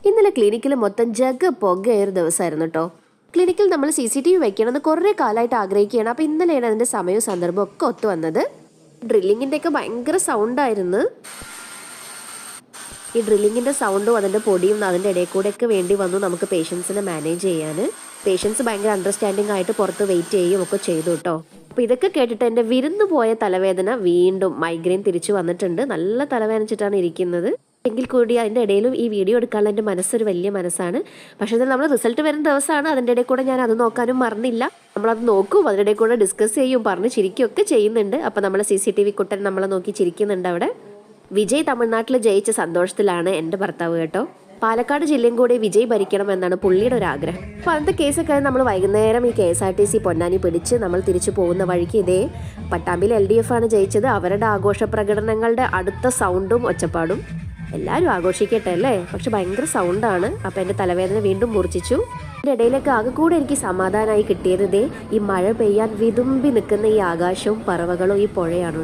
ഇന്നലെ ക്ലിനിക്കിൽ മൊത്തം ജഗ് പുകയ ഒരു ദിവസമായിരുന്നു കേട്ടോ. ക്ലിനിക്കിൽ നമ്മൾ CCTV വെക്കണമെന്ന് കുറേ കാലമായിട്ട് ആഗ്രഹിക്കുകയാണ്. അപ്പോൾ ഇന്നലെയാണ് അതിൻ്റെ സമയവും സന്ദർഭവും ഒക്കെ ഒത്തു വന്നത്. ഡ്രില്ലിങ്ങിൻ്റെയൊക്കെ ഭയങ്കര സൗണ്ടായിരുന്നു. ഈ ഡ്രില്ലിങ്ങിൻ്റെ സൗണ്ടും അതിൻ്റെ പൊടിയും അതിൻ്റെ ഇടയിൽ കൂടെയൊക്കെ വേണ്ടി വന്നു നമുക്ക് പേഷ്യൻസിനെ മാനേജ് ചെയ്യാൻ. പേഷ്യൻസ് ഭയങ്കര അണ്ടർസ്റ്റാൻഡിങ് ആയിട്ട് പുറത്ത് വെയിറ്റ് ചെയ്യുകയും ഒക്കെ ചെയ്തു കേട്ടോ. അപ്പോൾ ഇതൊക്കെ കേട്ടിട്ട് എൻ്റെ വിരുന്ന് പോയ തലവേദന വീണ്ടും മൈഗ്രെയിൻ തിരിച്ചു വന്നിട്ടുണ്ട്. നല്ല തലവേദനിച്ചിട്ടാണ് ഇരിക്കുന്നത്. എങ്കിൽ കൂടി അതിൻ്റെ ഇടയിലും ഈ വീഡിയോ എടുക്കാനുള്ള എൻ്റെ മനസ്സൊരു വലിയ മനസ്സാണ്. പക്ഷേ എന്നാൽ നമ്മൾ റിസൾട്ട് വരുന്ന ദിവസമാണ്. അതിൻ്റെ ഇടയിൽ കൂടെ ഞാൻ അത് നോക്കാനും മറന്നില്ല. നമ്മളത് നോക്കും, അതിൻ്റെ ഇടയിൽ കൂടെ ഡിസ്കസ് ചെയ്യും, പറഞ്ഞ് ചിരിക്കുകയൊക്കെ ചെയ്യുന്നുണ്ട്. അപ്പോൾ നമ്മളെ CCTV കുട്ടൻ നമ്മളെ നോക്കി ചിരിക്കുന്നുണ്ട് അവിടെ. വിജയ് തമിഴ്നാട്ടിൽ ജയിച്ച സന്തോഷത്തിലാണ് എൻ്റെ ഭർത്താവ് കേട്ടോ. പാലക്കാട് ജില്ലയും കൂടി വിജയ് ഭരിക്കണം എന്നാണ് പുള്ളിയുടെ ഒരു ആഗ്രഹം. അപ്പോൾ അന്നത്തെ കേസൊക്കെ നമ്മൾ വൈകുന്നേരം ഈ KSRTC പൊന്നാനി പിടിച്ച് നമ്മൾ തിരിച്ചു പോകുന്ന വഴിക്ക് ഇതേ പട്ടാമ്പിയിൽ LDF ആണ് ജയിച്ചത്. അവരുടെ ആഘോഷ പ്രകടനങ്ങളുടെ അടുത്ത സൗണ്ടും ഒച്ചപ്പാടും എല്ലാവരും ആഘോഷിക്കട്ടെ അല്ലേ. പക്ഷെ ഭയങ്കര സൗണ്ടാണ്. അപ്പോൾ എൻ്റെ തലവേദന വീണ്ടും മൂർച്ഛിച്ചു. എൻ്റെ ഇടയിലൊക്കെ ആകെ കൂടെ എനിക്ക് സമാധാനമായി കിട്ടിയത് ഈ മഴ പെയ്യാൻ വിതുമ്പി നിൽക്കുന്ന ഈ ആകാശവും പറവകളും ഈ പുഴയാണ്.